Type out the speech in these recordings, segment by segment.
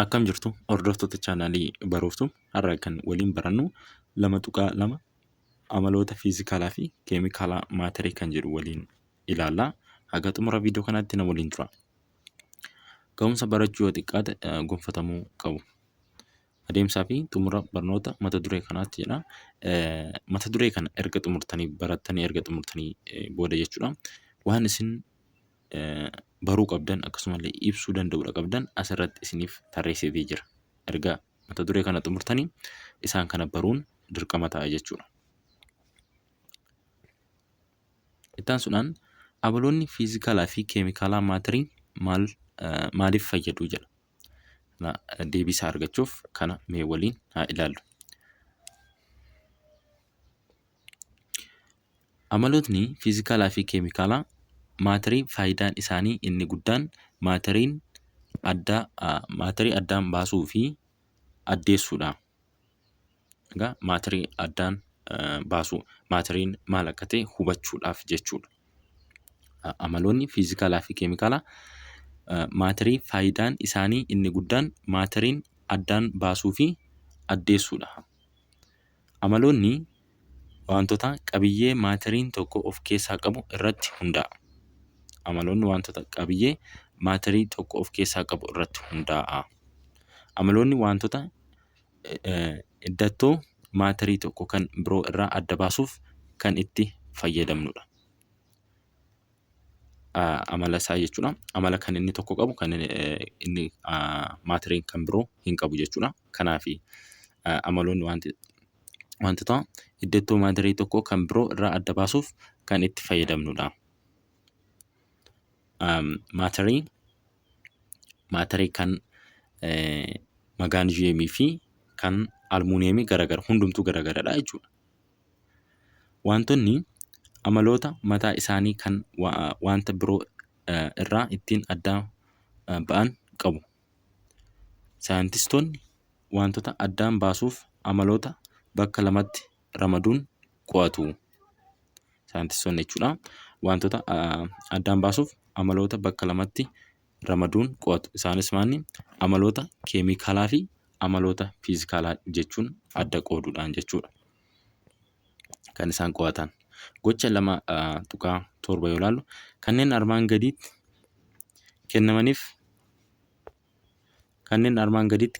Akkam jirtu hordoftoota chaanaalii Barooftuu har'a kan waliin barannu 2.2 amaloota fiizikaalaa fi keemikaalaa maatarii kan jedhu waliin ilaallaa. Haga xumura viidiyoo kanaatti na waliin tura. Ga'umsa barachuu yoo xiqqaate gonfatamuu qabu. Adeemsaa fi xumura barnoota mata duree kanaatti jedha. Mata duree kana erga xumurtanii barattanii erga xumurtanii booda jechuudha. Waan isin baruu qabdan akkasumallee ibsuu danda'udha qabdan asirratti isiniif tarreessitee jira. Erga mata duree kana xumurtanii isaan kana baruun dirqama ta'a jechuudha. Itti aansuudhaan amaloonni fiizikaalaa fi keemikaalaa maatarii maaliif fayyadu jedha. Deebii isaa argachuuf kana mee waliin haa ilaallu. Amalootni fiizikaalaa fi keemikaalaa maatarii faayidaan isaanii inni guddaan maatarii addaan baasuu fi addeessuudha. Egaa maatarii addaan baasuu maatariin maal akka ta'e hubachuudhaaf jechuudha. Amaloonni fiizikaalaa fi keemikaalaa maatarii faayidaan isaanii inni guddaan maatariin addaan baasuu fi addeessuudha. Amaloonni wantoota qabiyyee maatariin tokko of keessaa qabu irratti hundaa'a. Amaloonni wantoota qabiyyee maatarii tokko of keessaa qabu irratti hundaa'a. Amaloonni wantoota iddattoo maatarii tokko kan biroo irraa adda baasuuf kan itti fayyadamnudha. Amala isaa jechuudha. Amala kan inni tokko qabu kan inni maatariin kan biroo hin qabu jechuudha. Kanaaf amaloonni wantoota iddattoo maatarii tokko kan biroo irraa adda baasuuf kan itti fayyadamnudha. Maatarii kan magneeziyeemii fi kan almuuniyeemii garagara hundumtuu garagaradha jechuudha. Wantoonni amaloota mataa isaanii kan wanta biroo irraa ittiin adda ba'an qabu. Saayintistoonni wantoota addaan baasuuf amaloota bakka lamatti ramaduun qo'atu. Saayintistoonni jechuudha wantoota addaan baasuuf amaloota bakka lamatti ramaduun qo'atu. Isaanis maanni amaloota keemikaalaa fi amaloota fiizikaalaa jechuun adda qooduudhaan jechuudha. Kan isaan qo'atan. Gocha 2.7 yoo ilaallu kanneen armaan gadiitti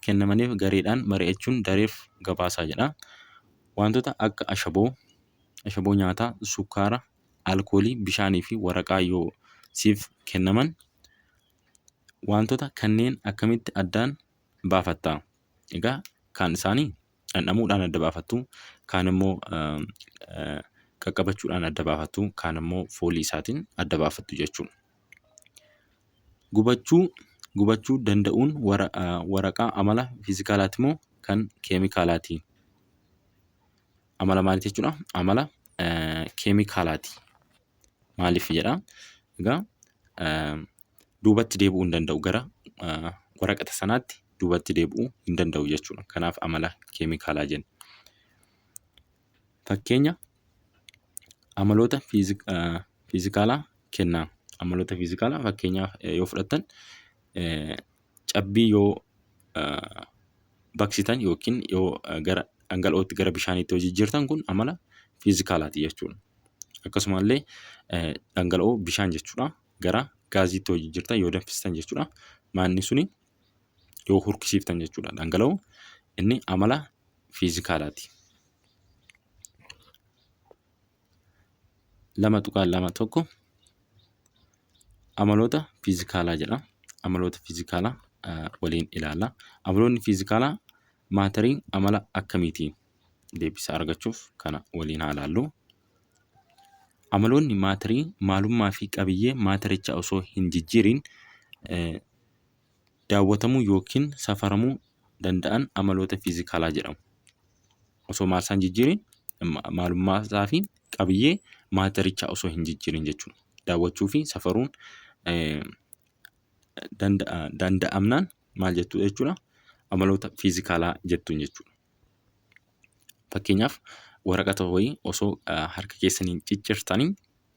kennamaniif gareedhaan mari'achuun dareef gabaasaa jedha. Wantoota akka ashaboo nyaataa, sukkaara, alkoolii, bishaanii fi waraqaa yoo siif kennaman wantoota kanneen akkamitti addaan baafatta? Egaa kaan isaanii dhandhamuudhaan adda baafattu, kaan immoo qaqqabachuudhaan adda baafattu, kaan immoo foolii isaatiin adda baafattu jechuudha. Gubachuu danda'uun waraqaa amala fiizikaalaati moo kan keemikaalaati? Amala maaliiti jechuudha? Amala keemikaalaati. Maaliif jedha? Egaa duubatti deebi'uu hin danda'u gara waraqata sanaatti duubatti deebi'uu hin danda'u jechuudha. Kanaaf amala keemikaalaa jenna. Fakkeenya amaloota fiizikaalaa kennaa. Amaloota fiizikaalaa fakkeenyaaf yoo fudhattan cabbii yoo baqsitan yookiin yoo gara dhangala'ootti gara bishaaniitti yoo jijjiirtan kun amala fiizikaalaati jechuudha. Akkasumallee dhangala'oo bishaan jechuudha gara gaaziitti yoo jijjiirtan yoo danfistan jechuudha. Maanni suni yoo hurkisiiftan jechuudha. Dhangala'oo inni amala fiizikaalaati. 2.21 amaloota fiizikaalaa jedha. Amaloota fiizikaalaa waliin ilaalla. Amaloonni fiizikaalaa maatarii amala akkamiiti? Deebii argachuuf kana waliin haa ilaallu. Amaloonni maatarii maalummaa fi qabiyyee maatarichaa osoo hin jijjiirin daawwatamuu yookiin safaramuu danda'an amaloota fiizikaalaa jedhamu. Osoo maal isaan jijjiirin maalummaa isaa fi qabiyyee maatarichaa osoo hin jijjiirin jechuudha. Daawwachuu fi safaruun danda'amnaan maal jettu jechuudha? Amaloota fiizikaalaa jettuun jechuudha. Fakkeenyaaf waraqata wayii osoo harka keessaniin ciccirtanii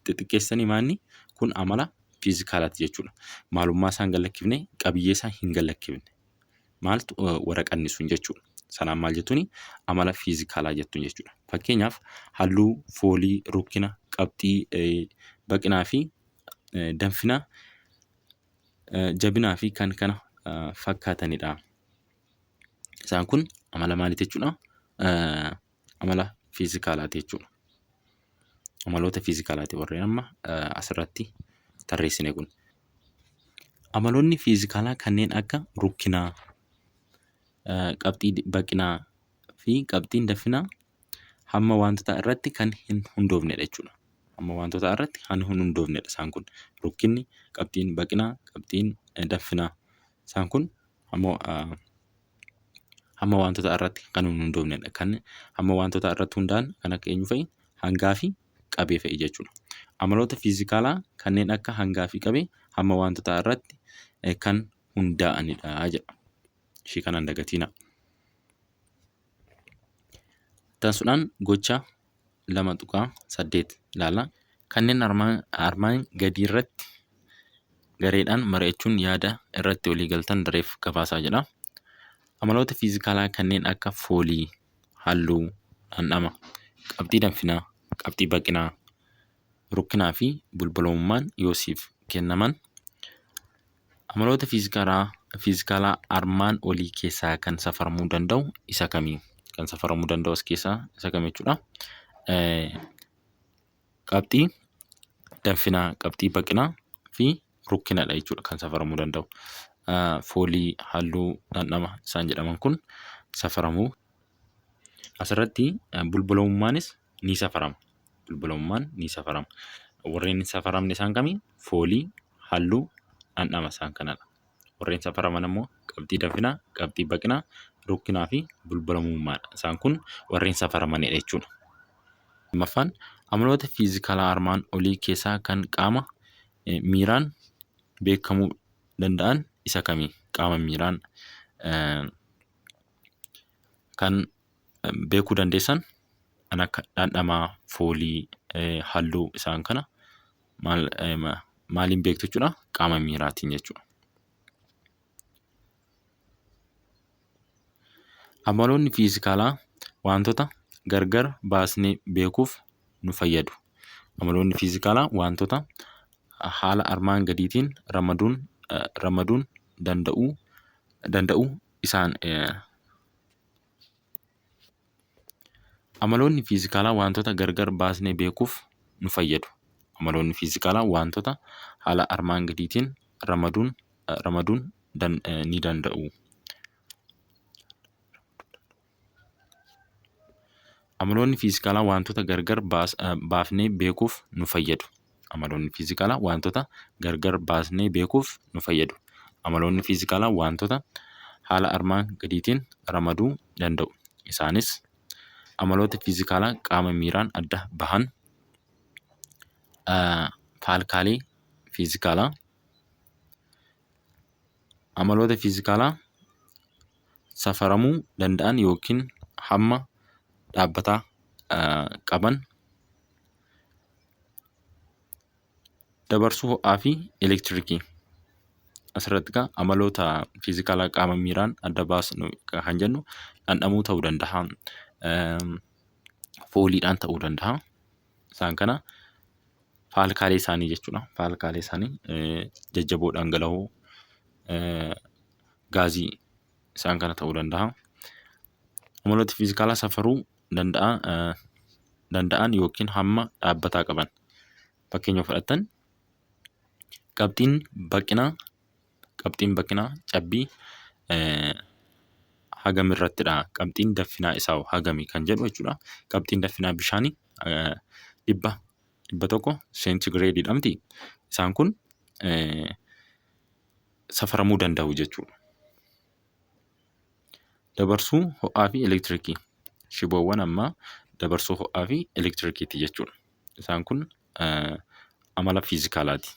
xixiqqeessanii maanni kun amala fiizikaalaati jechuudha. Maalummaa isaa hin gallakkifne, qabiyyee isaa hin gallakkifne. maaltu waraqannisun jechuudha. Sanaan maal jettuuni amala fiizikaalaa jettuun jechuudha. Fakkeenyaaf halluu, foolii, rukkina, qabxii, baqinaa fi danfina, jabinaa fi kan kana fakkaatanidha. Isaan kun amala maaliiti jechuudha? Amala fiizikaalaati jechuudha. Amaloota fiizikaalaati warreen amma asirratti tarreessine kun. Amaloonni fiizikaalaa kanneen akka rukkinaa, qabxii baqinaa fi qabxiin danfinaa hamma wantoota irratti kan hin hundoofnedha jechuudha. Hamma wantoota irratti kan hin hundoofnedha isaan kun. Rukkinni, qabxiin baqinaa, qabxiin danfinaa isaan kun hamma wantoota irratti kan hin hundoofnedha. Kan hamma wantoota irratti hundaa'an kan akka eenyu fa'i? Hangaa fi qabee fa'i jechuudha. Amaloota fiizikaalaa kanneen akka hangaa fi qabee hamma wantoota irratti kan hundaa'anidha jedha. Ishii kanaan dagatiina. Taasisuudhaan gocha 2.8 ilaalla. Kanneen armaan gadii irratti gareedhaan mari'achuun yaada irratti walii galtan dareef gabaasaa jedha. Amaloota fiizikaalaa kanneen akka foolii, halluu, dhandhama, qabxii danfinaa, qabxii baqinaa, rukkinaa fi bulbulummaan yoo siif kennaman amaloota fiizikaalaa armaan olii keessaa kan safaramuu danda'u isa kamii? Kan safaramuu danda'u as keessaa isa kam jechuudha? Qabxii danfinaa, qabxii baqinaa fi rukkinadha jechuudha kan safaramuu danda'u. Foolii, halluu, dhandhama isaan jedhaman kun safaramuu. Asirratti bulbulumummaanis ni safarama. Bulbulummaan ni safarama. Warreen hin safaramne isaan kamii? Foolii, halluu, dhandhama isaan kanadha. Warreen safaraman ammoo qabxii danfinaa, qabxii baqinaa, rukkinaa fi bulbulummaadha. Isaan kun warreen safaramanidha jechuudha. Lammaffaan amaloota fiizikaalaa armaan olii keessaa kan qaama miiraan beekamuu danda'an isa kamii? Qaama miiraan kan beekuu dandeessan kan akka dhandhamaa, foolii, halluu isaan kana maaliin beektu jechuudha? Qaama miiraatiin jechuudha. Amaloonni fiizikaalaa wantoota gargar baasnee beekuuf nu fayyadu. Amaloonni fiizikaalaa wantoota haala armaan gadiitiin ramaduun danda'u isaan amaloonni fiizikaalaa wantoota gargar baasnee beekuuf nu fayyadu. Amaloonni fiizikaalaa wantoota haala armaan gadiitiin ramaduun ni danda'u. Amaloonni fiizikaalaa wantoota gargar baafnee beekuuf nu fayyadu. Amaloonni fiizikaalaa wantoota gargar baasnee beekuuf nu fayyadu. Amaloonni fiizikaalaa wantoota haala armaan gadiitiin ramaduu danda'u. Isaanis amaloota fiizikaalaa qaama miiraan adda bahan, faalkaalee fiizikaalaa, amaloota fiizikaalaa safaramuu danda'an yookiin hamma dhaabbataa qaban, dabarsuu ho'aa fi elektiriikii. Asirratti amaloota fiizikaalaa qaama miiraan adda baasnu kan jennu dhandhamuu ta'uu danda'a. Fooliidhaan ta'uu danda'a. Isaan kana faalkaalee isaanii jechuudha. Faalkaalee isaanii jajjaboo dhangala'oo gaazii isaan kana ta'uu danda'a. Amaloota fiizikaalaa safaruu danda'an yookiin hamma dhaabbataa qaban. Fakkeenya fudhattan qabxiin baqinaa cabbii hagamirrattidha. Qabxiin danfinaa isaa hagami kan jedhu jechuudha. Qabxiin danfinaa bishaanii 100 seentigireediidhamti. Isaan kun safaramuu danda'u jechuudha. Dabarsuu ho'aa fi elektiriikii. Shiboowwan ammaa dabarsuu ho'aa fi elektiriikiiti jechuudha. Isaan kun amala fiizikaalaati.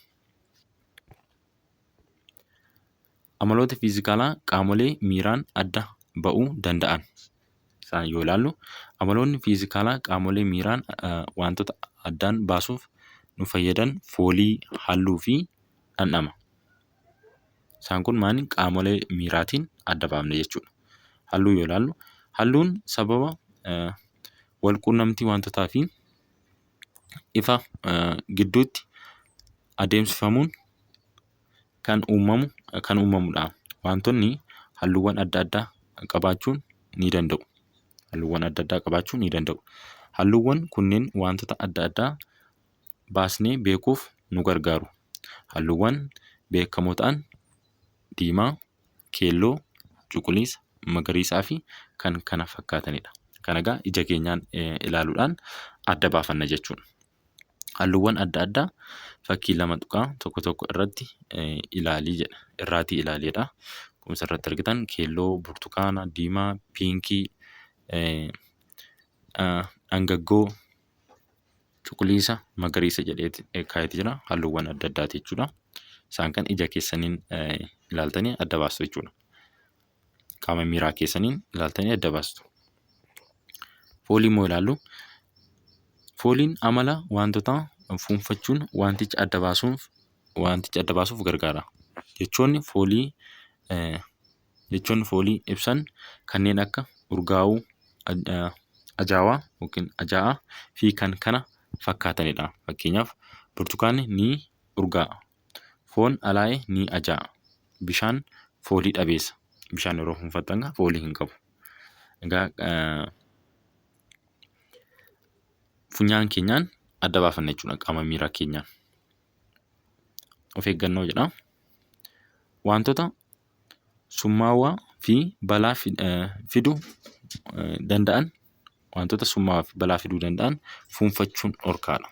Amaloota fiizikaalaa qaamolee miiraan adda ba'uu danda'an isaan yoo ilaallu, amaloonni fiizikaalaa qaamolee miiraan wantoota addaan baasuuf nu fayyadan foolii, halluu fi dhandhama. Isaan kun maali? Qaamolee miiraatiin adda baafna jechuudha. Halluu yoo ilaallu, halluun sababa wal quunnamtii wantootaa fi ifa gidduutti adeemsifamuun kan uumamudha. Wantoonni halluuwwan adda addaa qabaachuu ni danda'u. Halluuwwan kunneen wantoota adda addaa baasnee beekuuf nu gargaaru. Halluuwwan beekamoo ta'an diimaa, keelloo, cuquliisa, magariisaa fi kan kana fakkaatanidha. Kan egaa ija keenyaan ilaaluudhaan adda baafanna jechuudha. Halluuwwan adda addaa fakkii lama tuqaa tokko tokko irratti irraatii ilaaliidha. Akkuma asirratti argitan keelloo, burtukaana, diimaa, piinkii, hangaggoo, cuquliisa, magariisa jedhee kaayeeti jira. Halluuwwan adda addaati jechuudha. Isaan kan ija keessaniin ilaaltanii adda baastu jechuudha. Qaama miiraa keessaniin ilaaltanii adda baastu. Foolii immoo ilaallu. Fooliin amala wantoota fuunfachuun wanticha adda baasuuf gargaara. Jechoonni foolii ibsan kanneen akka urgaa'uu, ajaa'aa yookiin ajaa'aa fi kan kana fakkaatanidha. Fakkeenyaaf burtukaanni ni urgaa'a. Foon alaa'e ni ajaa'a. Bishaan foolii dhabeessa. Bishaan yeroo fuunfattan foolii hin qabu. Egaa funyaan keenyaan adda baafanna jechuudha qaama miiraa keenyaan. Of eeggannoo jedha. Wantoota summaawaa fi balaa fiduu danda'an fuunfachuun dhorkaadha.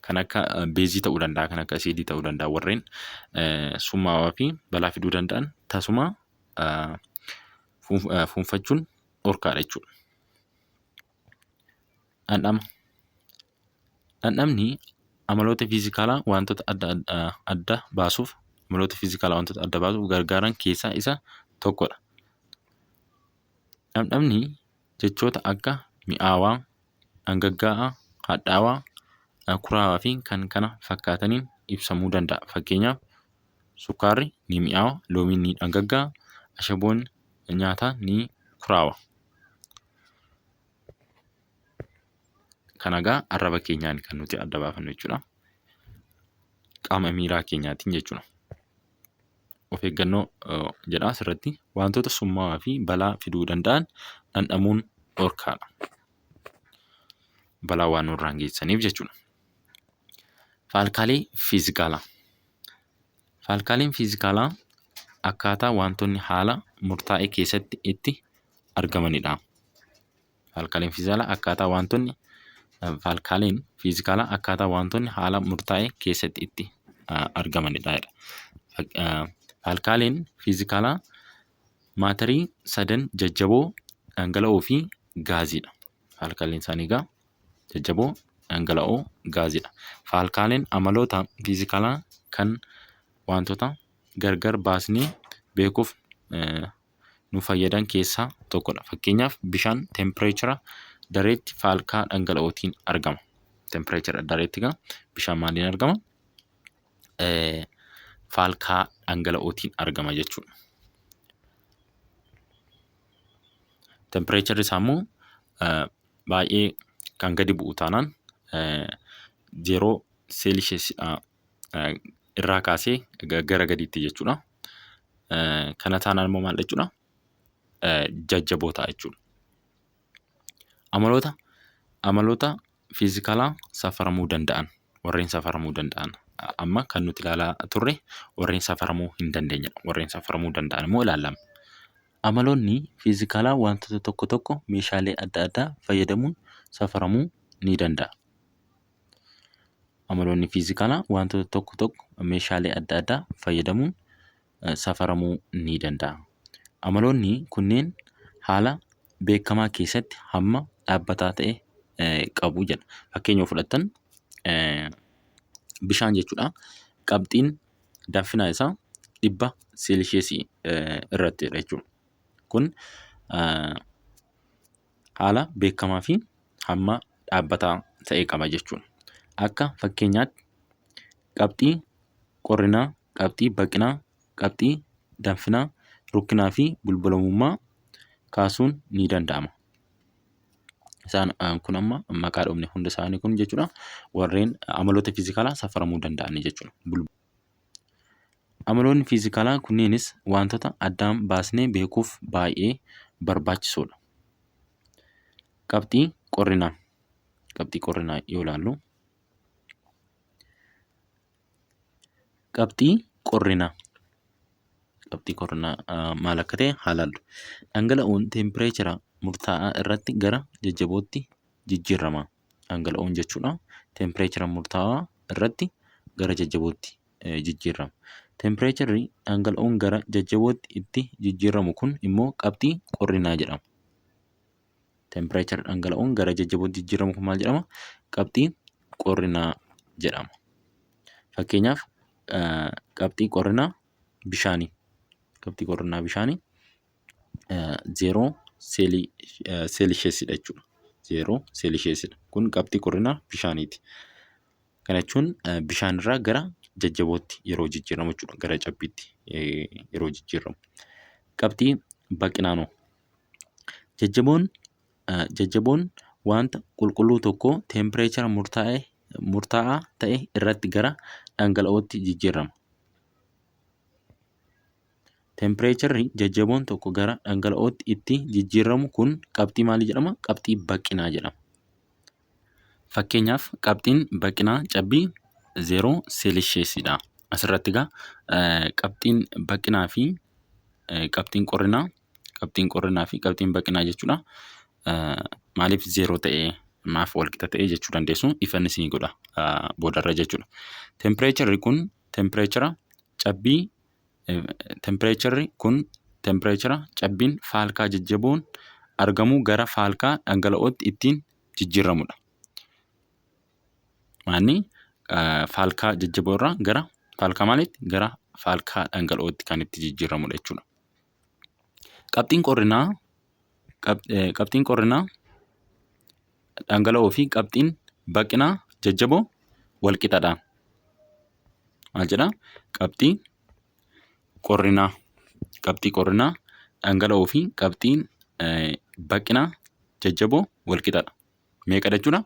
Kan akka beezii ta'uu danda'a, kan akka asiidii ta'uu danda'a. Warreen summaawaa fi balaa fiduu danda'an tasuma fuunfachuun dhorkaadha jechuudha. Dhandhamni amaloota fiizikaalaa wantoota adda baasuuf gargaaran keessaa isa tokkodha. Dhandhamni jechoota akka mi'aawaa, dhangaggaa'aa, hadhaawaa, kuraawaa fi kan kana fakkaataniin ibsamuu danda'a. Fakkeenyaaf sukkaarri ni mi'aawa, loomiin ni dhangaggaa'a, ashaboon nyaataa ni kuraawa. Kan egaa arraba keenyaan kan nuti adda baafannu jechuudha. Qaama miiraa keenyaatiin jechuudha. Of eeggannoo jedha asirratti. Wantoota summaawaa fi balaa fiduu danda'an dhandhamuun dhorkaadha. Balaa waan nurraan geessaniif jechuudha. Faalkaalee fiizikaalaa. Faalkaaleen fiizikaalaa akkaataa wantoonni haala murtaa'e keessatti itti argamanidha. Faalkaaleen fiizikaalaa akkaataa wantoonni haala murtaa'e keessatti itti argamanidha. Faalkaaleen fiizikaalaa maatarii sadan jajjaboo, dhangala'oo fi gaaziidha. Faalkaaleen isaanii egaa jajjaboo, dhangala'oo, gaaziidha. Faalkaaleen amaloota fiizikaalaa kan wantoota gargar baasnee beekuuf nu fayyadan keessaa tokkodha. Fakkeenyaaf bishaan tempereechara dareetti faalkaa dhangala'ootiin argama. Tempereechara dareetti egaa bishaan maaliin argama? Faalkaa dhangala'ootiin argama jechuudha. Tempereecharri isaa immoo baay'ee kan gadi bu'u taanaan 0 seelisheesidha irraa kaasee gara gadiitti jechuudha. Kana taanaan immoo maal jechuudha? Jajjaboo ta'a jechuudha. Amaloota fiizikaalaa safaramuu danda'an, warreen safaramuu danda'an. Amma kan nuti ilaalaa turre warreen safaramuu hin dandeenyedha. Warreen safaramuu danda'an immoo ilaallama. Amaloonni fiizikaalaa wantoota tokko tokko meeshaalee adda addaa fayyadamuun safaramuu ni danda'a. Amaloonni fiizikaalaa wantoota tokko tokko meeshaalee adda addaa fayyadamuun safaramuu ni danda'a. Amaloonni kunneen haala beekamaa keessatti hamma dhaabbataa ta'e qabu jedha. Fakkeenya yoo fudhattan bishaan jechuudha. Qabxiin danfina isaa 100 seelisheesii irrattidha jechuudha. Kun haala beekamaa fi hamma dhaabbataa ta'e qaba jechuudha. Akka fakkeenyaatti qabxii qorrinaa qabxii baqinaa, qabxii danfinaa, rukkinaa fi bulbulamummaa kaasuun ni danda'ama. Isaan kun amma maqaa dhoofne hunda isaanii kun jechuudha warreen amaloota fiizikaalaa safaramuu danda'an jechuudha. Amaloonni fiizikaalaa kunneenis wantoota addaan baasnee beekuuf baay'ee barbaachisoodha. Qabxii qorrinaa yoo ilaallu, qabxii qorrinaa maal akka ta'e haa ilaallu. Dhangala'oon teempireechara murtaa'aa irratti gara jajjabootti jijjiirama. Dhangala'oon jechuudha teempireechara murtaa'aa irratti gara jajjabootti jijjiirama. Teempireecharri dhangala'oon gara jajjabootti itti jijjiiramu kun immoo qabxii qorrinaa jedhama. Teempireechara dhangala'oon gara jajjabootti jijjiiramu kun maal jedhama? Qabxii qorrinaa jedhama. Fakkeenyaaf qabxii qorrinaa bishaanii. Qabxii qorrinaa bishaanii 0 seelisheesidha jechuudha. 0 seelisheesidha. Kun qabxii qorrinaa bishaaniiti. Kana jechuun bishaanirraa gara jajjabootti yeroo jijjiiramu jechuudha. Gara cabbiitti yeroo jijjiiramu. Qabxii baqinaanoo. Jajjaboon wanta qulqulluu tokko teempireechara murtaa'aa ta'e irratti gara dhangala'ootti jijjiirama. Teempireecharri jajjaboon tokko gara dhangala'ootti itti jijjiiramu kun qabxii maalii jedhama? Qabxii baqinaa jedhama. Fakkeenyaaf qabxiin baqinaa cabbii 0 seelisheesidha. Asirratti egaa qabxiin baqinaa fi qabxiin qorrinaa fi qabxiin baqinaa jechuudha. Maaliif 0 ta'ee maaf walqixa ta'ee jechuu dandeessu ifa isinii godha boodarra jechuudha. Teempireecharri kun teempireechara cabbiin faalkaa jajjaboon argamu gara faalkaa dhangala'ootti ittiin jijjiiramudha. Maanni faalkaa jajjaboorraa gara faalkaa maaliitti? Gara faalkaa dhangala'ootti kan itti jijjiiramudha jechuudha. Qabxiin qorrinaa dhangala'oo fi qabxiin baqinaa jajjaboo walqixadha. Maal jedhaa? Qabxii qorrinaa dhangala'oo fi qabxiin baqinaa jajjaboo walqixadha. Meeqadha jechuudha?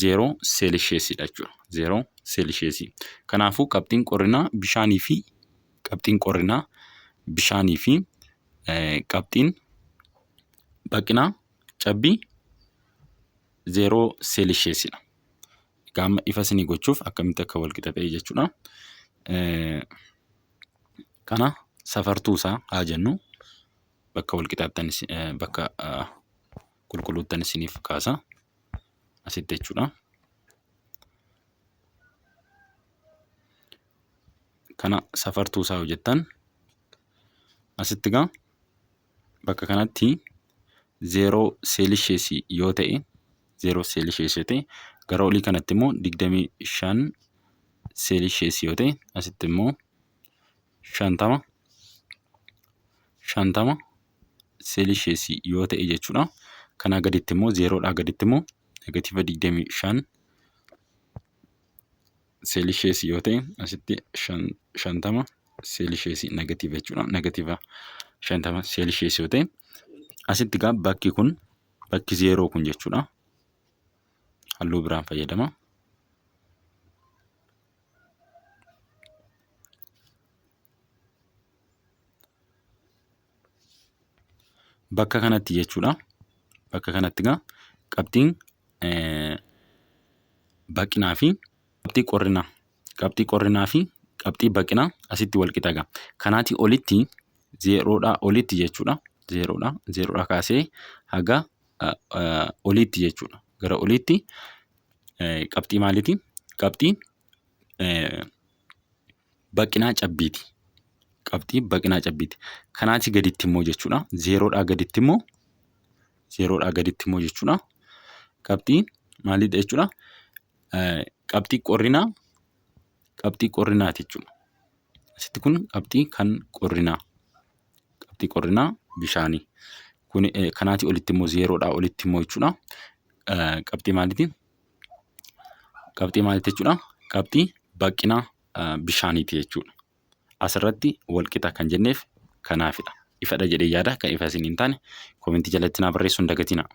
0 seelisheesidha jechuudha. 0 seelisheesii. Kanaafuu qabxiin qorrinaa bishaanii fi qabxiin baqinaa cabbii 0 seelisheesidha. Egaa amma ifa isinii gochuuf akkamitti akka walqixa ta'e jechuudha. Kana safartuu isaa haa jennu bakka walqixaattan bakka qulqulluuttan isiniif kaasa asitti jechuudha. Kana safartuu isaa hojjettan asitti egaa bakka kanatti 0 seelisheesii yoo ta'e 0 seelisheesii yoo ta'e gara olii kanatti immoo 25 seelisheesii yoo ta'e asitti immoo 50 seelisheesii yoo ta'e jechuudha. Kanaa gaditti immoo 0dhaa gaditti immoo negatiiva 25 seelisheesii yoo ta'e asitti 50 seelisheesii negatiiva jechuudha. Negatiiva 50 seelisheesii yoo ta'e asitti egaa bakki 0 kun jechuudha. Halluu biraan fayyadama. Bakka kanatti jechuudha. Bakka kanatti egaa qabxiin baqinaa fi qabxii qorrinaa fi qabxii baqinaa asitti walqixa egaa. Kanaatii olitti 0dhaa olitti jechuudha. 0dhaa kaasee haga olitti jechuudha. Gara olitti qabxii maaliiti? Qabxii baqinaa cabbiiti. Qabxii baqinaa cabbiiti. Kanaatii gaditti immoo jechuudha. 0dhaa gaditti immoo jechuudha. Qabxii maalidha jechuudha? Qabxii qorrinaati jechuudha. Asitti kun qabxii kan qorrinaa. Qabxii qorrinaa bishaanii. Kun kanaatii olitti immoo 0dhaa olitti immoo jechuudha. Qabxii maaliiti? Qabxii maaliiti jechuudha? Qabxii bishaaniiti jechuudha. Asirratti walqixa kan jenneef kanaafidha. Ifadha jedhee yaada. Kan ifa isin hin taane koomentii jalatti naa barreessuu hin dagatinaa.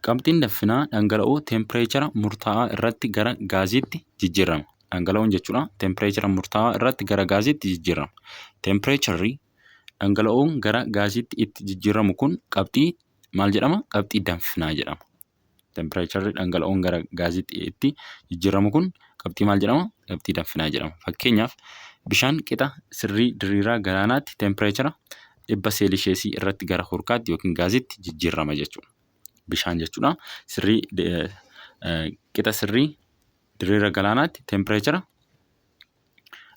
Qabxiin danfinaa dhangala'oo teempireechara murtaa'aa irratti gara gaaziitti jijjiirama. Dhangala'oon jechuudha teempireechara murtaa'aa irratti gara gaaziitti jijjiirama. Teempireecharri dhangala'oon gara gaaziitti itti jijjiiramu kun qabxii maal jedhama? Qabxii danfinaa jedhama. Teempireecharri dhangala'oon gara gaaziitti itti jijjiiramu kun qabxii maal jedhama? Qabxii danfinaa jedhama. Fakkeenyaaf bishaan qixa sirrii diriiraa galaanaatti teempireechara 100 seelisheesii irratti gara hurkaatti yookiin gaaziitti jijjiirama jechuudha. Bishaan jechuudha sirrii qixa sirrii diriira galaanaatti teempireechara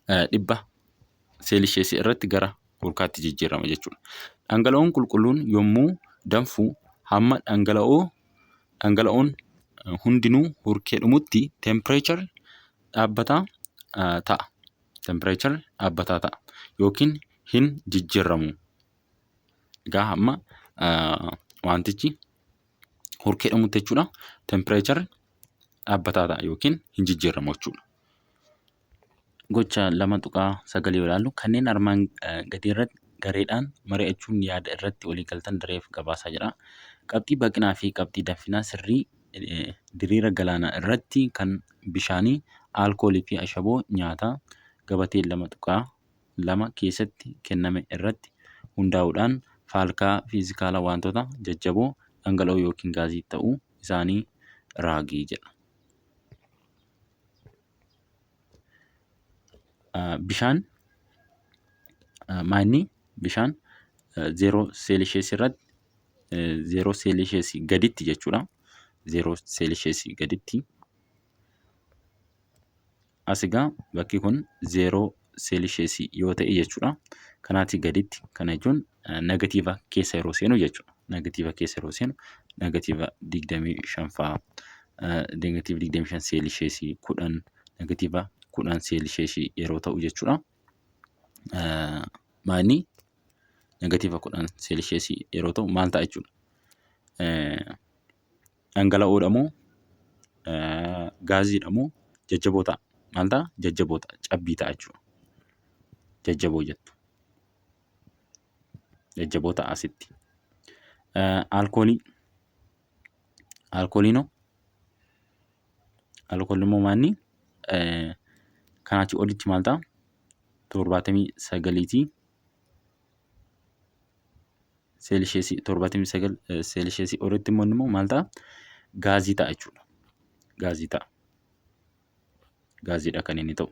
100 seelisheesii irratti gara hurkaatti jijjiirama jechuudha. Dhangala'oon qulqulluun yommuu danfu hamma dhangala'oon hundinuu hurkee dhumutti teempireecharri dhaabbataa ta'a. Teempireecharri dhaabbataa ta'a yookiin hin jijjiiramu. Egaa hamma wantichi hurkee dhumutti jechuudha. Teempireecharri dhaabbataa ta'a yookiin hin jijjiiramu jechuudha. Gocha 2.9 yoo ilaallu kanneen armaan gadii irratti gareedhaan mari'achuun yaada irratti walii galtan dareef gabaasaa jedha. Qabxii baqinaa fi qabxii danfinaa sirrii diriira galaanaa irratti kan bishaanii, aalkoolii fi ashaboo nyaataa gabatee 2.2 keessatti kenname irratti hundaa'uudhaan faalkaa fiizikaalaa wantoota jajjaboo dhangala'oo yookiin gaazii ta'uu isaanii raagii jedha. Bishaan maanni bishaan 0 seelisheesii irratti 0 seelisheesii gaditti jechuudha. 0 seelisheesii gaditti. Asigaa bakki kun 0 seelisheesii yoo ta'e jechuudha. Kanaatii gaditti kana jechuun negatiiva keessa yeroo seenu jechuudha. Negatiiva keessa yeroo seenu negatiiva 25 fa'aa. Negatiiva 25 seelisheesii 10 negatiiva 10 seelisheesii yeroo ta'u jechuudha. Maanni negatiiva 10 seelisheesii yeroo ta'u maal ta'a jechuudha? Dhangala'oodha moo gaaziidha moo jajjaboo ta'a? Maal ta'a? Jajjaboo ta'a. Cabbii ta'a jechuudha. Jajjaboo jettu. Jajjaboo ta'a asitti. Aalkoolii. Aalkooliinoo? Aalkooliin immoo maanni kanaatii olitti maal ta'a? 79 seelisheesii 79 seelisheesii olitti immoo maal ta'a? Gaazii ta'a jechuudha. Gaazii ta'a. Gaaziidha kan inni ta'u.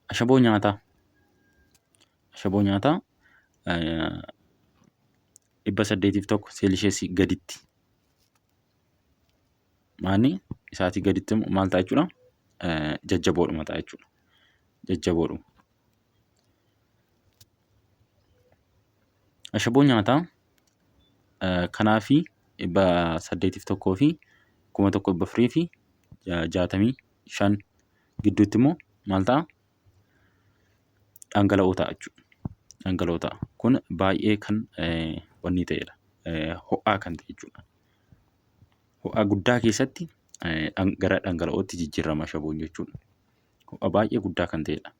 Ashaboo nyaataa. Ashaboo nyaataa 801 seelisheesii gaditti. Maanni isaatii gaditti maal ta'a jechuudha? Jajjaboodhuma ta'a jechuudha. Jajjaboodhuma. Ashaboo nyaataa kanaa fi 801 fi 1400 fi 65 gidduutti immoo maal ta'a? Dhangala'oo ta'a jechuudha. Dhangala'oo ta'a. Kun baay'ee kan wanni ta'edha. Ho'aa kan ta'e jechuudha. Ho'aa guddaa keessatti gara dhangala'ootti jijjiirama ashaboon jechuudha. Ho'a baay'ee guddaa kan ta'edha.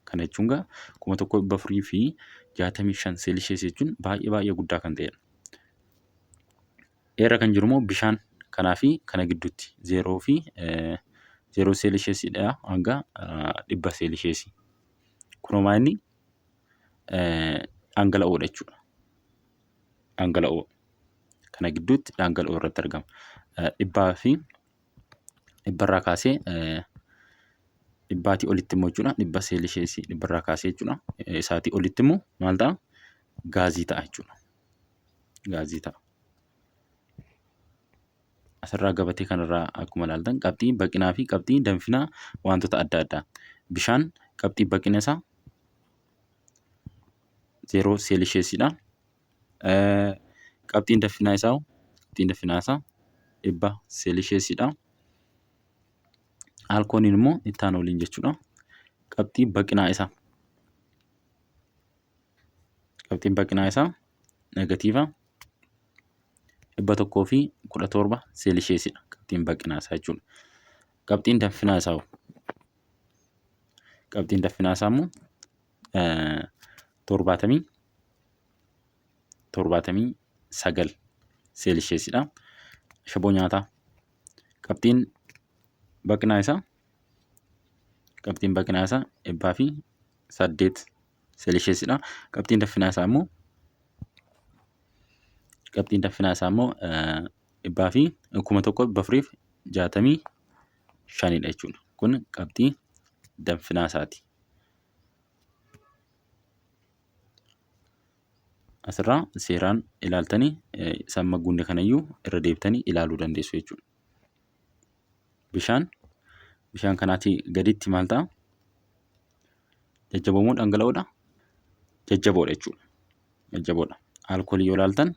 Kana jechuun egaa 1400 fi 65 seelisheesii jechuun baay'ee guddaa kan ta'edha. Dheera kan jiru immoo bishaan kanaa fi kana gidduutti 0 fi 0 seelisheesiidha hanga 100 seelisheesii. Kunoo inni dhangala'oodha jechuudha. Dhangala'oo. Kana gidduutti dhangala'oo irratti argama. 100 fi 100 irraa kaasee 100tii olitti immoo jechuudha. 100 seelisheesii 100 irraa kaasee jechuudha. Isaatii olitti immoo maal ta'a? Gaazii ta'a jechuudha. Gaazii ta'a. Asirraa gabatee kanarraa akkuma ilaaltan qabxii baqinaa fi qabxii danfinaa wantoota adda addaa. Bishaan qabxii baqina isaa 0 seelisheesiidha. Qabxiin danfinaa isaa 100 seelisheesiidha. Aalkooliin immoo ittaan oliin jechuudha. Qabxii baqinaa isaa. Qabxiin baqinaa isaa negatiiva 117 seelisheesidha qabxiin bal'inaa isaa jechuudha. Qabxiin danfinaa isaa immoo 79 seelisheesidha. Ashaboo nyaataa qabxiin bal'inaa isaa 108 seelisheesidha. Qabxiin danfinaa isaa immoo 1465dha jechuudha. Kun qabxii danfinaa isaati. Asirraa seeraan ilaaltanii samma gunde kanayyuu irra deebitanii ilaaluu dandeessu jechuudha. Bishaan kanaatii gaditti maal ta'a? Jajjaboo moo dhangala'oodha? Jajjaboodha jechuudha. Jajjaboodha. Alkoolii yoo ilaaltan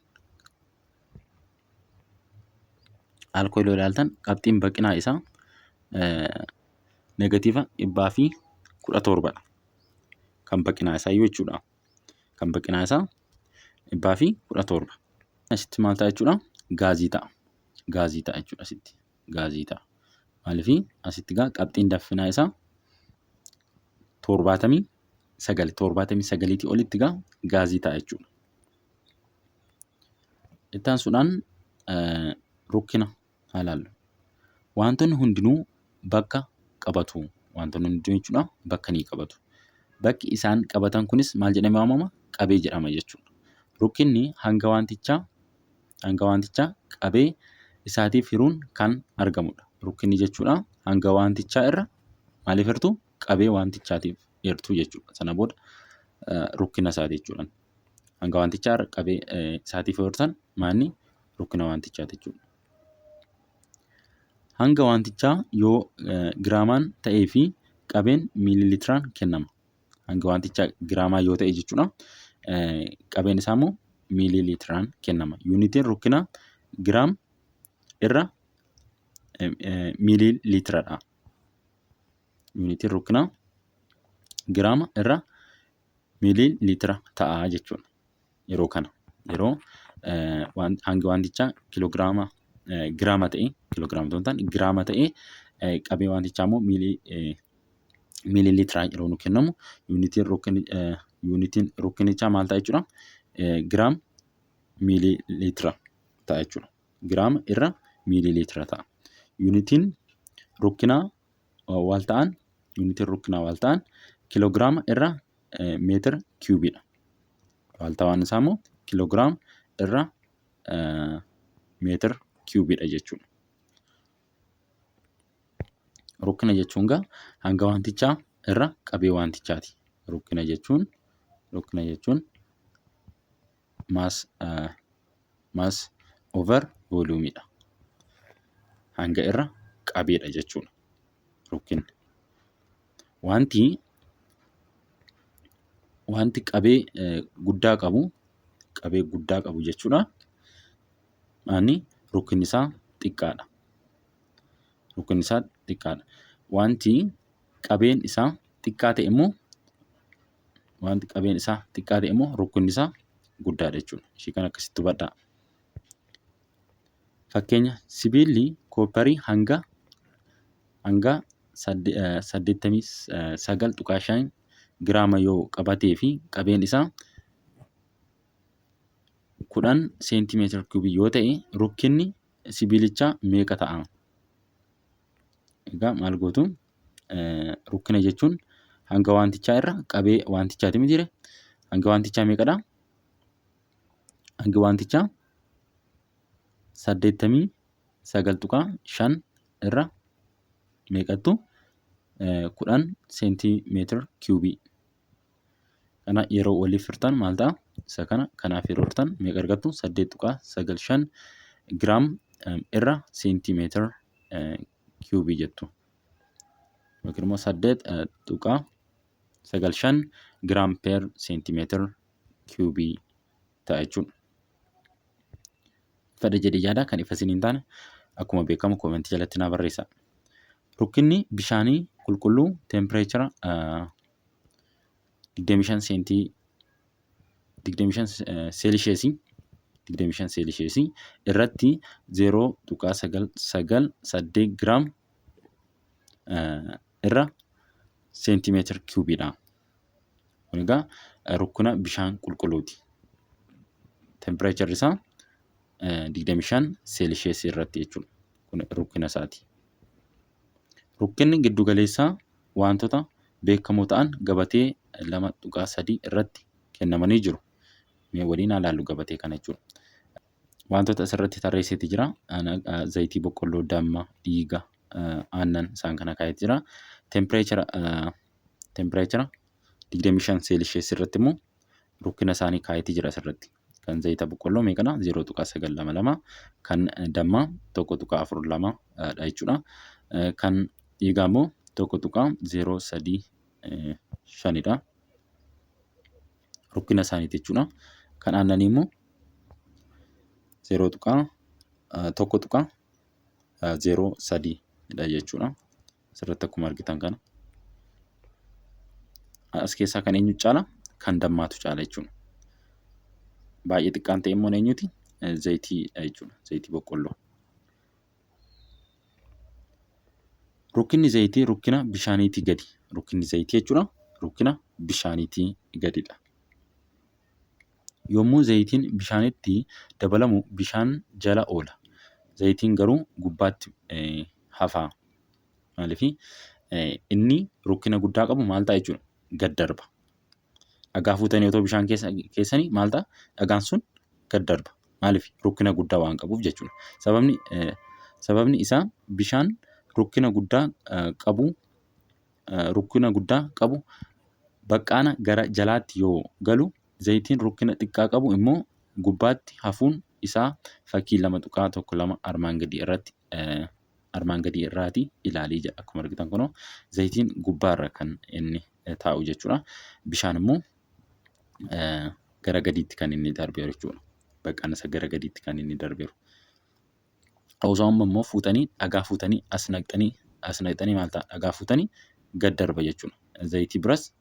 qabxiin bal'inaa isaa negatiiva 117dha. Kan bal'inaa isaa jechuudha. Kan bal'inaa isaa 117. Asitti maal ta'a jechuudha? Gaazii ta'a. Gaazii ta'a jechuudha asitti. Gaazii ta'a. Maaliif asitti qabxiin danfinaa isaa 79tii olitti gaazii ta'a jechuudha. Itti aansuudhaan rukkina haa ilaallu. Wantoonni hundinuu bakka qabatu. Wantoonni hundinuu jechuudha bakka ni qabatu. Bakki isaan qabatan kunis maal jedhamee waamama? Qabee jedhama jechuudha. Rukkinni hanga wantichaa qabee isaatiif hiruun kan argamudha. Rukkinni jechuudha hanga wantichaa irra maaliif hirtu? Qabee wantichaatiif hirtu jechuudha. Sana booda rukkina isaati jechuudha. Hanga wantichaa irra qabee isaatiif hirtan maanni? Rukkina wantichaati jechuudha. Hanga wantichaa yoo giraamaan ta'ee fi qabeen miililitiraan kennama. Hanga wantichaa giraamaa yoo ta'e jechuudha. Qabeen isaa immoo miililitiraan kennama. Yuunitiin rukkinaa giraam irra miililitiradha. Yuunitiin rukkinaa giraama irra miililitira ta'a jechuudha. Yeroo kana hanga wantichaa giraama ta'ee qabee wantichaa immoo miililitiraan yeroo nu kennamu yuunitiin rukkinichaa maal ta'a jechuudha? Giraam miililitira ta'a jechuudha. Giraama irra miililitira ta'a. Yuunitiin rukkinaa waal ta'an kiloogiraama irra meetira kiubiidha. Waal ta'an isaa immoo kiloogiraama irra meetira kiubiidha jechuudha. Rukkina jechuun hanga wantichaa irra qabee wantichaati. Rukkina jechuun maas over voluumiidha. Hanga irra qabeedha jechuudha. Rukkinni. Wanti qabee guddaa qabu jechuudha. Rukkinni isaa xiqqaadha. Wanti qabeen isaa xiqqaa ta'e immoo rukkinni isaa guddaadha jechuudha. Ishii kan akkasitti hubadhaa. Fakkeenya sibiilli koopparii hanga 89.5 giraama yoo qabatee fi qabeen isaa 10 seentimeetira kiubii yoo ta'e rukkinni sibiilichaa meeqa ta'a? Egaa maal gootu? Rukkina jechuun hanga wantichaa irra qabee wantichaati miti jire. Hanga wantichaa meeqadha? Hanga wantichaa 89.5 irra meeqattu? 10 seentimeetira kiubii. Kana yeroo waliif hirtan maal ta'a? Isa kanaaf yeroo hirtan meeqa argattu? 8.95 giraam irra seentimeetira kiubii jettu. Yookiin immoo 8.95 giraam per seentimeetira kiubii ta'a jechuudha. Fedha jedhee yaada kan ifa isiniin taane akkuma beekamu koomentii jalatti naa barreessaa. Rukkinni bishaanii qulqulluu teempireechara 25 seelisheesii 25 seelisheesii irratti 0.998 giraam irra seentimeetira kiubiidha. Kun egaa rukkina bishaan qulqulluuti. Tempereecherri isaa 25 seelisheesii irratti jechuudha. Kun rukkina isaati. Rukkinni giddu galeessaa wantoota beekamoo ta'an gabatee 2.3 irratti kennamanii jiru. Mee waliin haa ilaallu gabatee kana jechuudha. Wantoota asirratti tarreesseeti jira. Zayitii boqqolloo, damma, dhiiga, aannan isaan kana kaa'eeti jira. Tempereechera 25 seelisheesii irratti immoo rukkina isaanii kaa'eeti jira asirratti. Kan zayita boqqolloo meeqadha? 0.922, kan dammaa 1.42 dha jechuudha. Kan dhiigaa immoo 1.035 dha. Rukkina isaaniiti jechuudha. Kan aannanii immoo 1.03 dha jechuudha. Asirratti akkuma argitan kana. As keessaa kan eenyu caala? Kan dammaatu caala jechuudha. Baay'ee xiqqaan ta'e immoo eenyuti? Zayitiidha jechuudha. Zayitii boqqolloo. Rukkinni zayitii rukkina bishaaniitii gadi. Rukkinni zayitii jechuudha. Rukkina bishaaniitii gadidha. Yommuu zayitiin bishaanitti dabalamu bishaan jala oola. Zayitiin garuu gubbaatti hafa. Maaliif inni rukkina guddaa qabu maal ta'a jechuudha? Gad darba. Dhagaa fuutanii otoo bishaan keessanii maal ta'a? Dhagaan sun gad darba. Maaliif? Rukkina guddaa waan qabuuf jechuudha. Sababni isaa bishaan rukkina guddaa qabu baqqaana gara jalaatti yoo galu, zayitiin rukkina xiqqaa qabu immoo gubbaatti hafuun isaa fakkii 2.12 armaan gadii irraati ilaalii jedha. Akkuma argitan kunoo zayitiin gubbaarra kan inni taa'u jechuudha. Bishaan immoo gara gadiitti kan inni darbeeru jechuudha. Baqqaan isa gara gadiitti kan inni darbeeru. Osoo immoo fuutanii dhagaa fuutanii as naqxanii maal ta'a? Dhagaa fuutanii gad darba jechuudha. Zayitii biras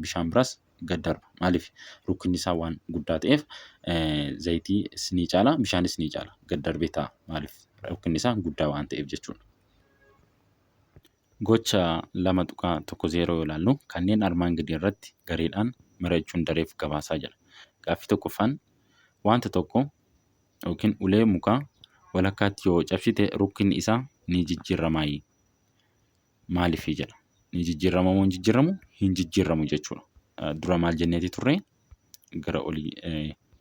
bishaan biras gad darba. Maaliif? Rukkinni isaa waan guddaa ta'eef zayitiis ni caala, bishaanis ni caala. Gad darbee ta'a. Maaliif? Rukkinni isaa guddaa waan ta'eef jechuudha. Gocha 2.10 yoo ilaallu kanneen armaan gadii irratti gareedhaan marachuun dareef gabaasaa jira. Gaaffii tokkoffaan wanta tokko yookiin ulee mukaa walakkaatti yoo cabsite rukkinni isaa ni jijjiiramaa. Maaliif jedha? Ni jijjiirama moo hin jijjiiramu? Hin jijjiiramu jechuudha. Dura maal jenneeti turre? Gara olii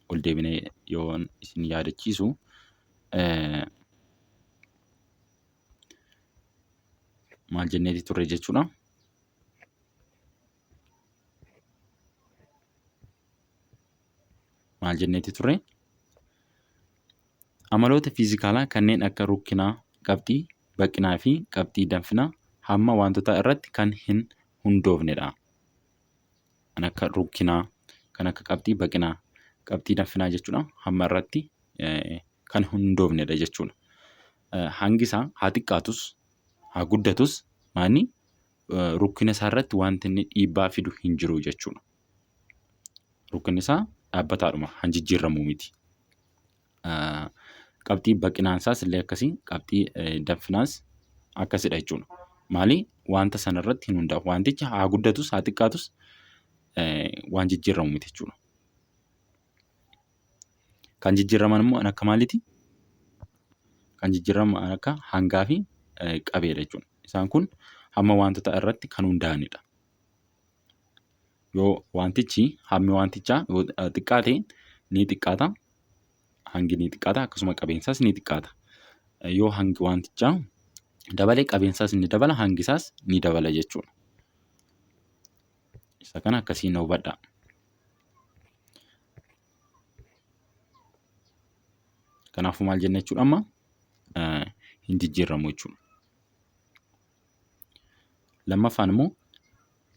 ol deebinee yoo isin yaadachiisu maal jenneeti turre jechuudha. Maal jenneeti turre? Amaloota fiizikaalaa kanneen akka rukkinaa, qabxii baqinaa fi qabxii danfinaa hamma wantoota irratti kan hin hundoofnedha. Kan akka rukkinaa, kan akka qabxii baqinaa, qabxii danfinaa jechuudha. Hamma irratti kan hin hundoofnedha jechuudha. Hangi isaa haa xiqqaatus haa guddatus maani rukkina isaa irratti wanti inni dhiibbaa fidu hin jiru jechuudha. Rukkinni isaa dhaabbataadhuma, hin jijjiiramu miti. Qabxii baqinaan isaas illee akkasii, qabxii danfinaas akkasidha jechuudha. Maali? Wanta sana irratti hin hundaa'u. Wantichi haa guddatus haa xiqqaatus waan jijjiiramu miti jechuudha. Kan jijjiiraman immoo akka maaliiti? Kan jijjiiraman akka hangaa fi qabeedha jechuudha. Isaan kun hamma wantoota irratti kan hundaa'anidha. Yoo wantichi hammi wantichaa xiqqaate ni xiqqaata. Hangi ni xiqqaata, akkasuma qabeensaas ni xiqqaata. Yoo hangi wantichaa dabale qabeensaas ni dabala, hangisaas ni dabala jechuudha. Isa kana akkasiin hubadhaa. Kanaafuu maal jenna jechuudha amma? Hin jijjiiramu jechuudha. Lammaffaan immoo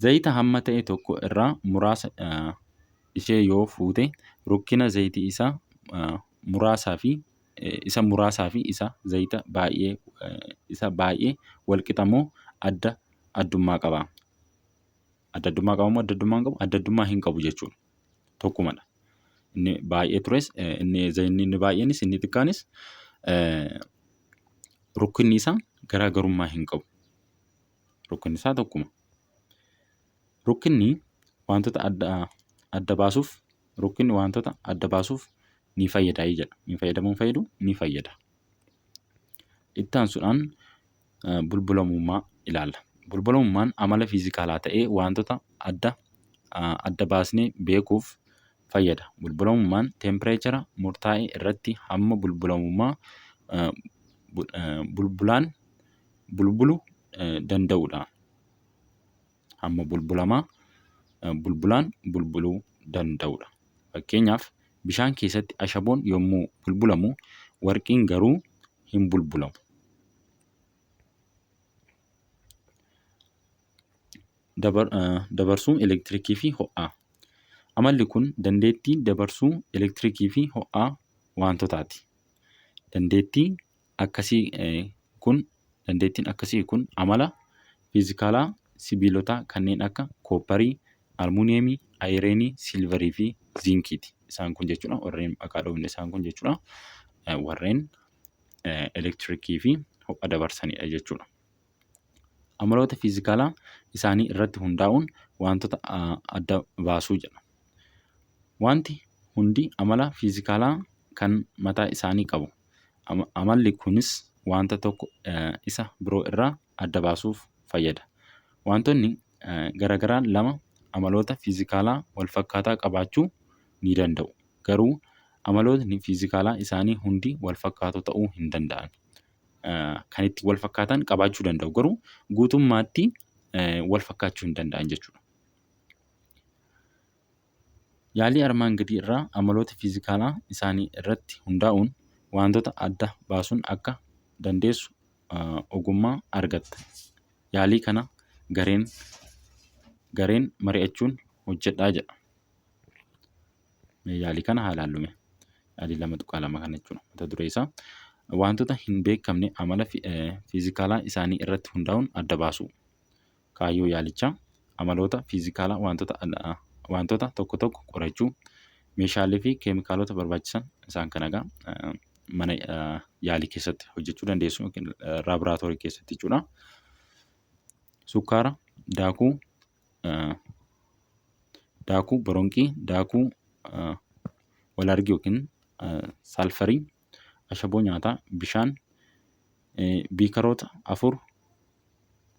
zayita hamma ta'e tokko irraa muraasa ishee yoo fuute rukkina zayitii isaa muraasaa fi isa zayita baay'ee walqixa moo adda addummaa qaba? Adda addummaa qaba moo adda addummaa hin qabu? Adda addummaa hin qabu jechuudha. Tokkumadha. inni baay'ee tures inni baay'eenis inni xiqqaanis rukkinni isaa garaagarummaa hin qabu. Rukkinni isaa tokkuma. Rukkinni wantoota adda baasuuf ni fayyada jedha. Ni fayyadamuu hin fayyadu? Ni fayyada. Itti aansuudhaan bulbulamummaa ilaalla. Bulbulamummaan amala fiizikaalaa ta'ee wantoota adda baasnee beekuuf fayyada. Bulbulamummaan teempireechara murtaa'e irratti hamma bulbuluu danda'udha. Hamma bulbulaan bulbuluu danda'udha. Fakkeenyaaf bishaan keessatti ashaboon yommuu bulbulamu warqiin garuu hin bulbulamu. Dabarsuu elektiriikii fi ho'aa. Amalli kun dandeettii dabarsuu elektiriikii fi ho'aa wantootaati. Dandeettiin akkasii kun amala fiizikaalaa sibiilota kanneen akka koopparii, almuuniyeemii, ayireenii, silvarii fi ziinkiiti. Isaan kun jechuudha warreen maqaa dhoofne isaan kun jechuudha warreen elektiriikii fi ho'a dabarsanidha jechuudha. Amaloota fiizikaalaa isaanii irratti hundaa'uun wantoota adda baasuu jedha. Wanti hundi amala fiizikaalaa kan mataa isaanii qabu. Amalli kunis wanta tokko isa biroo irraa adda baasuuf fayyada. Wantoonni garaagaraa lama amaloota fiizikaalaa wal fakkaataa qabaachuu ni danda'u. Garuu amalootni fiizikaalaa isaanii hundi wal fakkaatoo ta'uu hin danda'an. Kan itti wal fakkaatan qabaachuu danda'u. Garuu guutummaatti wal fakkaachuu hin danda'an jechuudha. Yaalii armaan gadii irraa amaloota fiizikaalaa isaanii irratti hundaa'uun wantoota adda baasuun akka dandeessu ogummaa argatta. Yaalii kana gareen mari'achuun hojjedhaa jedha. Yaalii kana haa ilaallume. Yaalii 2.2 kana jechuudha. Mata duree isaa wantoota hin beekamne amala fiizikaalaa isaanii irratti hundaa'uun adda baasu. Kaayyoo yaalichaa amaloota fiizikaalaa wantoota tokko tokko qorachuu, meeshaalee fi keemikaalota barbaachisan isaan kan mana yaalii keessatti hojjechuu dandeessu yookiin laaboraatoorii keessatti jechuudha. Sukkaara, daakuu boronqii, daakuu walargii yookiin saalfarii, ashaboo nyaataa, bishaan, biikaroota 4,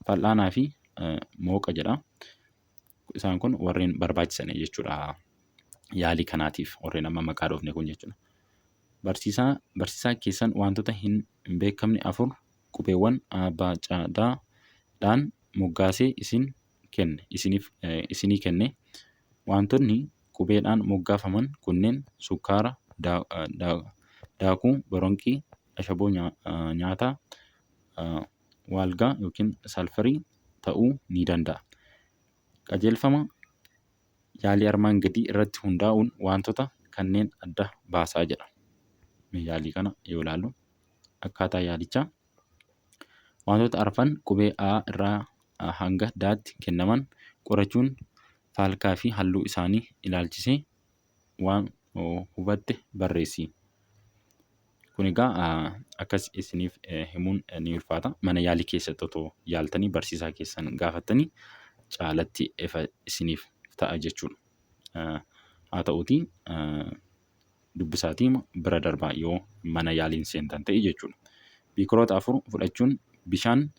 fal'aanaa fi mooqa jedha. Isaan kun warreen barbaachisan jechuudha yaalii kanaatiif warreen amma maqaa dhoofne kun jechuudha. Barsiisaa keessan wantoota hin beekamne 4 qubeewwan abcd'dhaan moggaasee isinii kenne. Wantoonni qubeedhaan moggaafaman kunneen sukkaara, daakuu boronqii, ashaboo nyaataa, waalgaa yookiin saalfarii ta'uu ni danda'a. Qajeelfama yaalii armaan gadii irratti hundaa'uun wantoota kanneen adda baasaa jedha. Yaalii kana yoo ilaallu akkaataa yaalichaa wantoota arfan qubee A irraa hanga D'tti kennaman qorachuun faalkaa fi halluu isaanii ilaalchisee waan hubatte barreessi. Kun egaa akkas isiniif himuun ni ulfaata. Mana yaalii keessatti otoo yaaltanii barsiisaa keessan gaafattanii caalatti ifa isiniif ta'a jechuudha. Haa ta'uutii dubbisaatii bira darbaa yoo mana yaaliin seentan ta'e jechuudha. Biikaroota 4 fudhachuun bishaan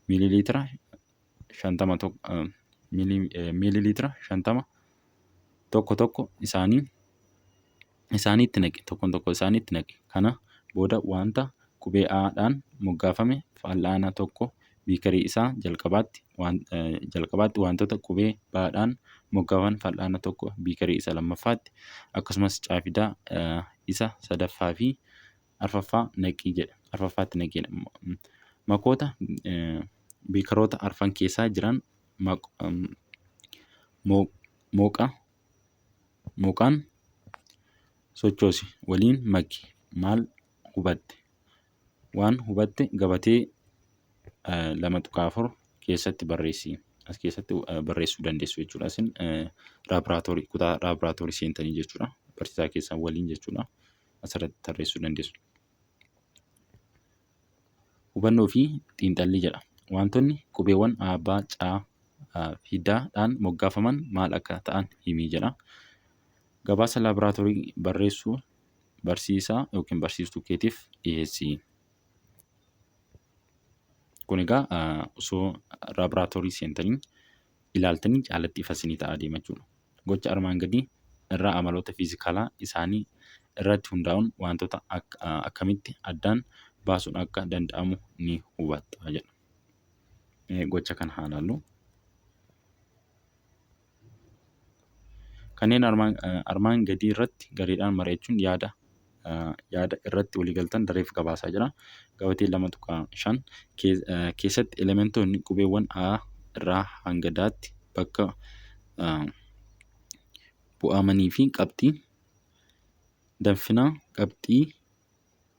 miiliiliitira 50 tokko isaaniitti naqi. Kana booda wanta qubee A'dhaan moggaafame fal'aana tokko biikarii isaa jalqabaatti wantoota qubee B'dhaan moggaafaman fal'aana tokko biikarii isa lammaffaatti akkasumas caafidaa isa sadaffaa fi arfaffaatti naqi. Makoota biikaroota arfan keessaa jiran mooqaan sochoosi waliin maki. Maal hubatte? Waan hubatte gabatee 2.4 keessatti barreessi. As keessatti barreessuu dandeessu jechuudha. Isin kutaa laaboraatoorii seentanii jechuudha. barsiisaa keessan waliin jechuudha. Asirratti tarreessuu dandeessu. Hubannoo fi xiinxallii jedha. Wantoonni qubeewwan A, B, C fi Dhaan moggaafaman maal akka ta'an himi jedha. Gabaasa laaboraatoorii barreessuu barsiisaa yookiin barsiistuu keetiif dhiyeessi. Kun egaa osoo laaboraatoorii seentanii ilaaltanii caalatti ifa isinii ta'aa deema jechuudha. Gocha armaan gadii irraa amaloota fiizikaalaa isaanii irratti hundaa'uun wantoota akkamitti addaan baasuun akka danda'amu ni hubatta jedha. Gocha kana haa ilaallu. Kanneen armaan gadii irratti gareedhaan mari'achuun yaada irratti waliigaltan dareef gabaasaa jira. Gabatee 2.5 keessatti elementoonni qubeewwan A irraa hanga D'tti bakka bu'amanii fi qabxii danfinaa, qabxii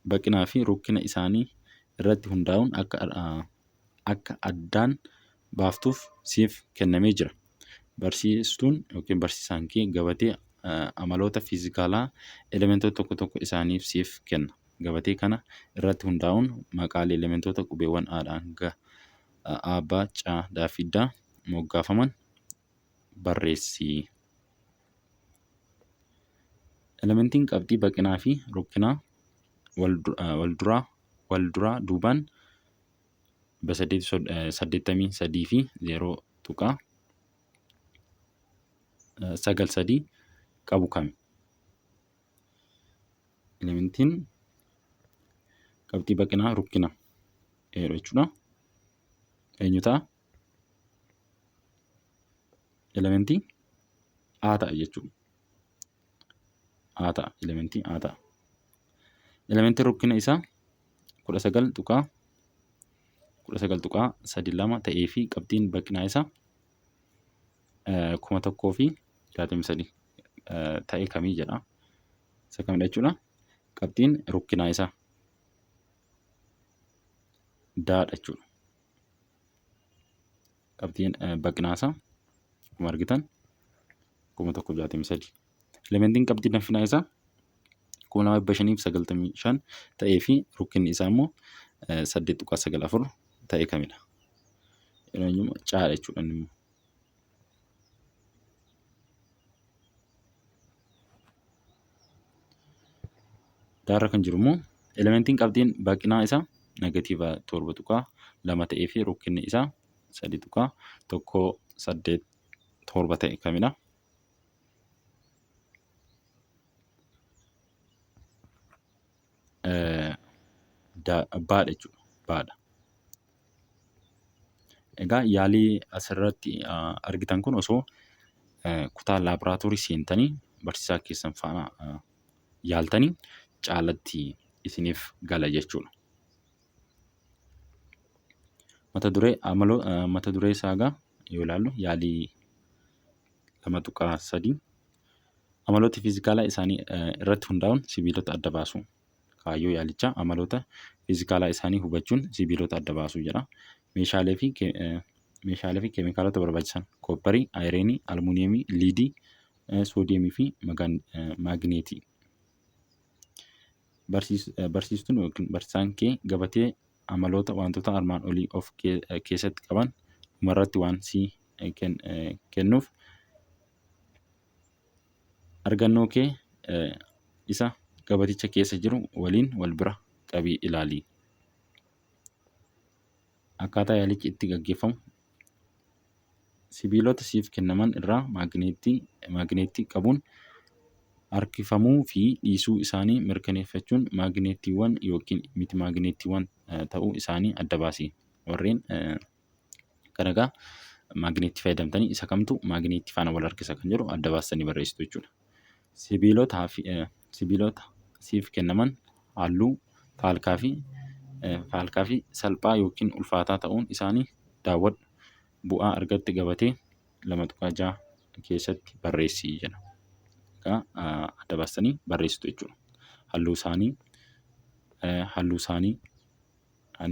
baqinaa fi rukkina isaanii irratti hundaa'uun akka addaan baaftuuf siif kennamee jira. Barsiistuun yookiin barsiisaan kee gabatee amaloota fiizikaalaa elementoota tokko tokko isaaniif siif kenna. Gabatee kana irratti hundaa'uun maqaalee elementoota qubeewwan A'dhaan hanga A, B, C, D fi D moggaafaman barreessi. Elementiin qabxii baqinaa fi rukkinaa wal duraa duubaan 83 fi 0.93 qabu kami? Elementiin qabxii baqinaa rukkina jechuudha. Eenyu ta'a? Elementii A ta'a jechuudha. A ta'a. Elementii A ta'a. Elementiin rukkina isaa 19.32 ta'ee fi qabxiin baqinaa isaa 1063 ta'e kamii jedha. Isa kamidha jechuudha. Qabxiin rukkinaa isaa D'dha jechuudha. Qabxiin baqinaa isaa akkuma argitan 1063. Elementiin qabxii danfinaa isaa 2595 ta'ee fi rukkinni isaa immoo 8.94 ta'e kamidha. Eenyuma C'dha jechuudha inni immoo. Daarra kan jiru immoo elementiin qabxiin baqinaa isaa negatiiva 7.2 ta'ee fi rukkinni isaa 3.187 ta'e kamidha. Ba'dha jechuudha. Ba'dha. Egaa yaalii asirratti argitan kun osoo kutaa laaboraatoorii seentanii barsiisaa keessan faana yaaltanii caalatti isiniif gala jechuudha. Mata duree isaa egaa yoo ilaallu yaalii 2.3 amaloota fiizikaalaa isaanii irratti hundaa'uun sibiilota adda baasu. Kaayyoo yaalichaa amaloota fiizikaalaa isaanii hubachuun sibiilota adda baasuu jedha. Meeshaalee fi keemikaalota barbaachisan koopparii, ayireenii, almuuniyemii, liidii, soodiyemii fi maagneetii. Barsiistuun yookiin barsiisaan kee gabatee amaloota wantoota armaan olii of keessatti qaban dhumarratti waan si kennuuf argannoo kee isa gabaticha keessa jiru waliin wal bira qabii ilaali. Akkaataa yaalichi itti gaggeeffamu sibiilota siif kennaman irraa maagneetii qabuun harkifamuu fi dhiisuu isaanii mirkaneeffachuun maagneetiiwwan yookiin miti maagneetiiwwan ta'uu isaanii adda baasi. Warreen kan egaa maagneetii fayyadamtanii isa kamtu maagneetii faana wal harkisa kan jedhu adda baastanii barreessitu jechuudha. Sibiilota siif kennaman halluu faalkaa fi salphaa yookiin ulfaataa ta'uun isaanii daawwadhu. Bu'aa argatte gabatee 2.6 keessatti barreessi jedha. Adda baastanii barreessitu jechuudha. Halluu isaanii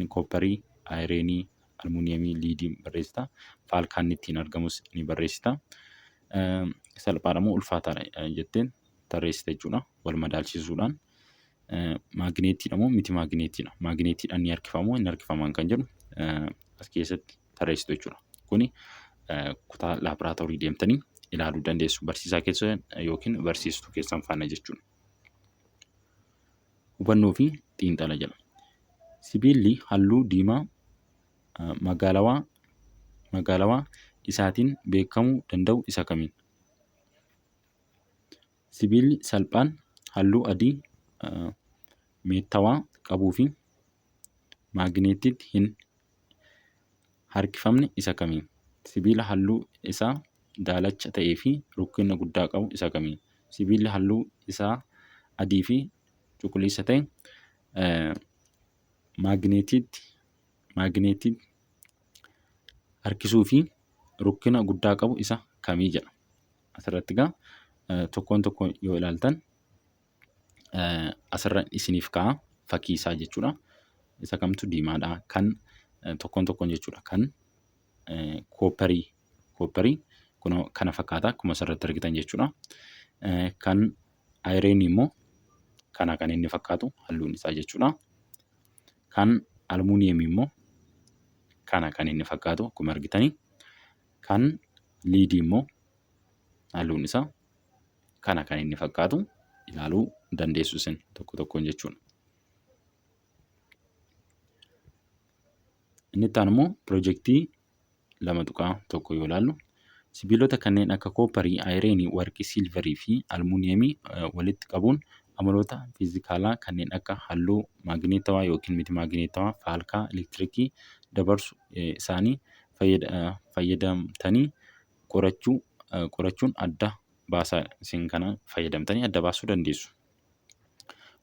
koopparii, ayireenii, almuuniyemii, liidii barreessita. Faalkaan ittiin argamus ni barreessita. Salphaadha moo ulfaataadha jetteen tarreessita jechuudha. Wal madaalchisuudhaan. Maagneetiidha moo miti maagneetiidha? Maagneetiidhaan ni harkifamu hin harkifaman kan jedhu as keessatti tarreessitu jechuudha. Kuni kutaa laaboraatoorii deemtanii ilaaluu dandeessu. Barsiisaa keessan yookiin barsiistuu keessan faana jechuudha. Hubannoo fi xiinxala jedha. Sibiilli halluu diimaa magaalawaa isaatiin beekamuu danda'u isa kamiin? Sibiilli salphaan halluu adii meettawaa qabuu fi maagneetiitti hin harkifamne isa kamiin? Sibiila halluu isaa daalacha ta'ee fi rukkina guddaa qabu isa kamiin? Sibiilli halluu isaa adii fi cuquliisa ta'e maagneetiitti harkisuu fi rukkina guddaa qabu isa kamii jedha. Asirratti egaa tokkoon yoo ilaaltan asirra isiniif ka'a fakkii isaa jechuudha. Isa kamtu diimaadha? Kan tokkoon jechuudha. Kan koopparii kun kana fakkaata akkuma asirratti argitan jechuudha. Kan ayireenii immoo kana kan inni fakkaatu halluun isaa jechuudha. Kan almuuniyemii immoo kana kan inni fakkaatu akkuma argitanii. Kan liidii immoo halluun isaa kana kan inni fakkaatu ilaaluu dandeessu isin tokkoon jechuudha. Inni itti aanu immoo piroojeektii 2.1 yoo ilaallu sibiilota kanneen akka koopparii, ayireenii, warqii, silvarii fi almuuniyemii walitti qabuun amaloota fiizikaalaa kanneen akka halluu maagneetawaa yookiin miti maagneetawaa, faalkaa elektiriikii dabarsu isaanii fayyadamtanii qorachuun adda baasaa isin kana fayyadamtanii adda baasuu dandeessu.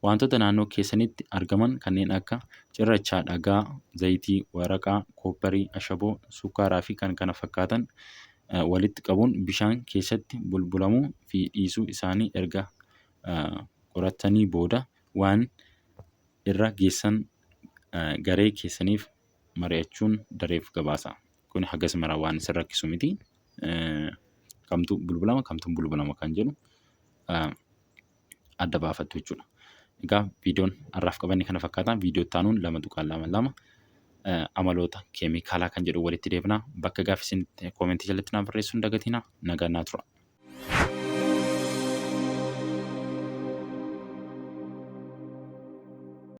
Wantoota naannoo keessanitti argaman kanneen akka cirrachaa, dhagaa, zayitii, waraqaa, koopparii, ashaboo, sukkaaraa fi kan kana fakkaatan walitti qabuun bishaan keessatti bulbulamuu fi dhiisuu isaanii erga qorattanii booda waan irra geessan garee keessaniif mari'achuun dareef gabaasa. Kun hagas mara waan isin rakkisu miti. Kamtu bulbulama kamtu bulbulama kan jedhu adda baafattu jechuudha. Egaa viidiyoon har'aaf qabanne kana fakkaata. Viidiyoo itti aanuun 2.2 amaloota keemikaalaa kan jedhu walitti deebina. Bakka gaaffii isin koomentii jalatti naaf barreessuu hin dagatinaa. Nagaan naa tura.